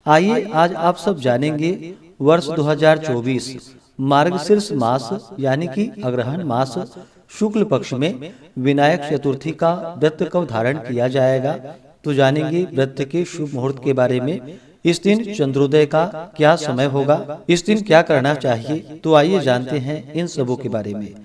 आइए आज आप सब जानेंगे वर्ष 2024 मार्गशीर्ष मास यानी कि अग्रहण मास शुक्ल पक्ष में विनायक चतुर्थी का व्रत कब धारण किया जाएगा। तो जानेंगे व्रत के शुभ मुहूर्त के बारे में। इस दिन चंद्रोदय का क्या समय होगा, इस दिन क्या करना चाहिए। तो आइए जानते हैं इन सबों के बारे में।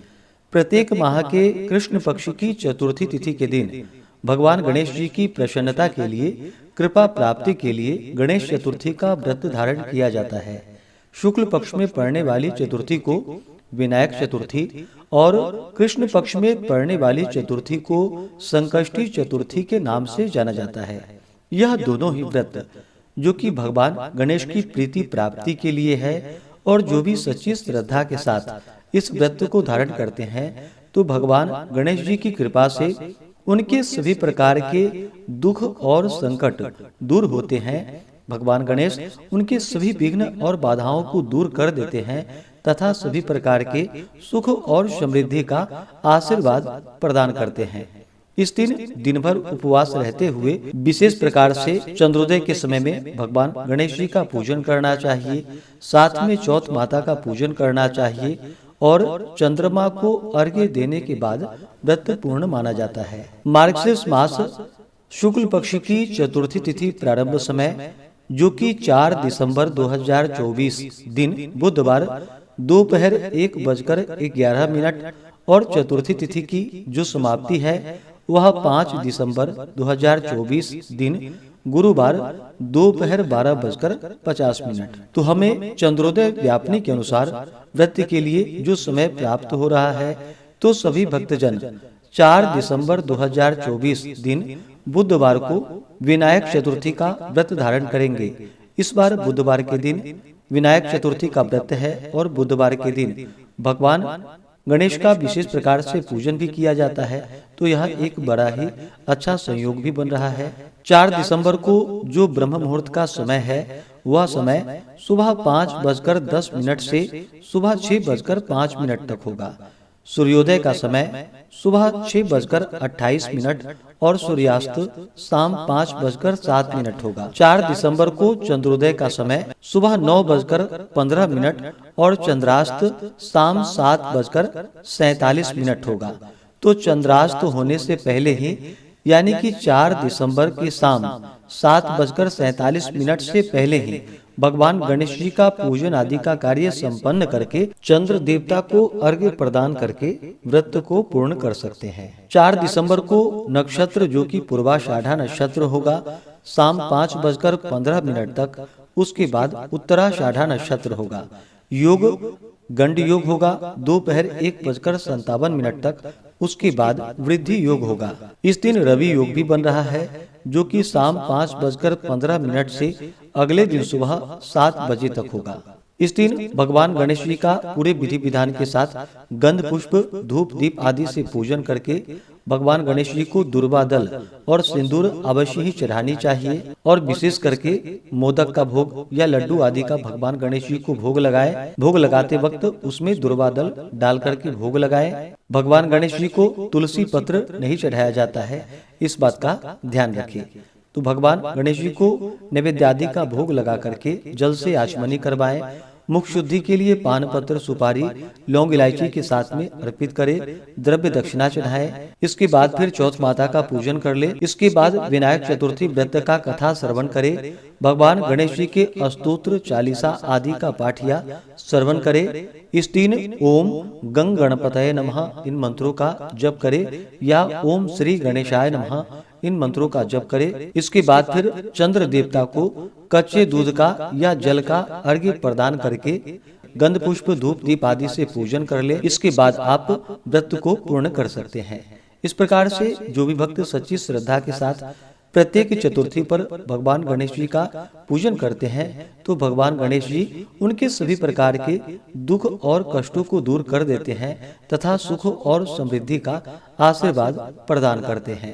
प्रत्येक माह के कृष्ण पक्ष की चतुर्थी तिथि के दिन भगवान गणेश जी की प्रसन्नता के लिए, कृपा प्राप्ति के लिए गणेश चतुर्थी का व्रत धारण किया जाता है। शुक्ल पक्ष में पड़ने वाली चतुर्थी को विनायक चतुर्थी और कृष्ण पक्ष में पड़ने वाली चतुर्थी को संकष्टी चतुर्थी के नाम से जाना जाता है। यह दोनों ही व्रत जो कि भगवान गणेश की प्रीति प्राप्ति के लिए है और जो भी सच्ची श्रद्धा के साथ इस व्रत को धारण करते हैं तो भगवान गणेश जी की कृपा से उनके सभी प्रकार के दुख और संकट दूर होते हैं। भगवान गणेश उनके सभी विघ्न और बाधाओं को दूर कर देते हैं तथा सभी प्रकार के सुख और समृद्धि का आशीर्वाद प्रदान करते हैं। इस दिन भर उपवास रहते हुए विशेष प्रकार से चंद्रोदय के समय में भगवान गणेश जी का पूजन करना चाहिए। साथ में चौथ माता का पूजन करना चाहिए और चंद्रमा को अर्घ्य देने के बाद व्रत पूर्ण माना जाता है। मार्गशीर्ष मास शुक्ल पक्ष की चतुर्थी तिथि प्रारंभ समय जो कि 4 दिसंबर 2024 दिन बुधवार दोपहर 1:11 और चतुर्थी तिथि की जो समाप्ति है वह 5 दिसंबर 2024 दिन गुरुवार दोपहर 12:50। तो हमें चंद्रोदय व्यापनी के अनुसार व्रत के लिए जो समय प्राप्त हो रहा है तो सभी भक्तजन 4 दिसंबर 2024 दिन बुधवार को विनायक चतुर्थी का व्रत धारण करेंगे। इस बार बुधवार के दिन विनायक चतुर्थी का व्रत है और बुधवार के दिन भगवान गणेश का विशेष प्रकार से पूजन भी किया जाता है। तो यह एक बड़ा ही अच्छा संयोग भी बन रहा है। 4 दिसंबर को जो ब्रह्म मुहूर्त का समय है वह समय सुबह 5:10 से सुबह 6:05 तक होगा। सूर्योदय का समय सुबह 6:28 और सूर्यास्त शाम 5:07 होगा। 4 दिसंबर को चंद्रोदय का समय सुबह 9:15 और चंद्रास्त शाम 7:47 होगा। तो चंद्रास्त होने से पहले ही यानी कि 4 दिसंबर की शाम 7:47 से पहले ही भगवान गणेश जी का पूजन आदि का कार्य संपन्न करके चंद्र देवता को अर्घ्य प्रदान करके व्रत को पूर्ण कर सकते हैं। 4 दिसंबर को नक्षत्र जो कि पूर्वाषाढ़ा नक्षत्र होगा शाम 5:15 तक। उसके बाद उत्तराषाढ़ा नक्षत्र होगा। योग गंड योग होगा दोपहर 1:57 तक। उसके बाद वृद्धि योग होगा। इस दिन रवि योग भी बन रहा है जो कि शाम 5:15 से अगले दिन सुबह 7 बजे तक होगा। इस दिन भगवान गणेश जी का पूरे विधि विधान के साथ गंध पुष्प धूप दीप आदि से पूजन करके भगवान गणेश जी को दुर्वा दल और सिंदूर अवश्य ही चढ़ानी चाहिए और विशेष करके मोदक का भोग या लड्डू आदि का भगवान गणेश जी को भोग लगाए। भोग लगाते वक्त उसमें दुर्वा दल डाल करके भोग लगाए। भगवान गणेश जी को तुलसी पत्र नहीं चढ़ाया जाता है, इस बात का ध्यान रखिए। तो भगवान गणेश जी को नैवेद्य आदि का भोग लगा करके जल से आचमनी करवाएं। मुख शुद्धि के लिए पान पत्र सुपारी लौंग इलायची के साथ में अर्पित करे, द्रव्य दक्षिणा चढ़ाए। इसके बाद फिर चौथ माता का पूजन कर ले। इसके बाद विनायक चतुर्थी व्रत का कथा श्रवण करे। भगवान गणेश जी के अस्तोत्र चालीसा आदि का पाठ या श्रवण करे। इस दिन ओम गंग गणपतये नमः इन मंत्रों का जप करे या ओम श्री गणेशाय नमः इन मंत्रों का जप करे। इसके बाद फिर चंद्र देवता को कच्चे दूध का या जल का अर्घ्य प्रदान करके गंध पुष्प धूप दीप आदि से पूजन कर ले। इसके बाद आप व्रत को पूर्ण कर सकते हैं। इस प्रकार से जो भी भक्त सच्ची श्रद्धा के साथ प्रत्येक चतुर्थी पर भगवान गणेश जी का पूजन करते हैं तो भगवान गणेश जी उनके सभी प्रकार के दुख और कष्टों को दूर कर देते हैं तथा सुख और समृद्धि का आशीर्वाद प्रदान करते हैं।